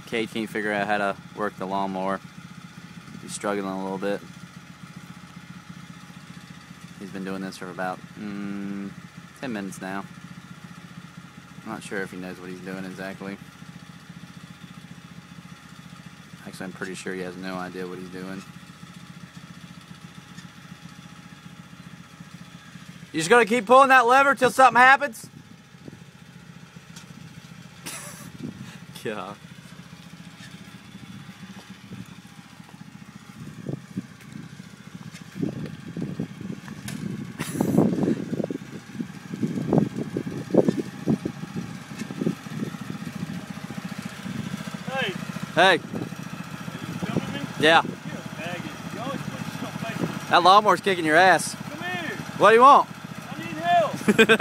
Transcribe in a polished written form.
Cade can't figure out how to work the lawnmower. He's struggling a little bit. He's been doing this for about 10 minutes now. I'm not sure if he knows what he's doing exactly. Actually, I'm pretty sure he has no idea what he's doing. You just gonna keep pulling that lever till something happens? Yeah. Hey. Hey. Are you filming me? Yeah. You're a faggot. You always put yourself face. That lawnmower's kicking your ass. Come here. What do you want? I need help.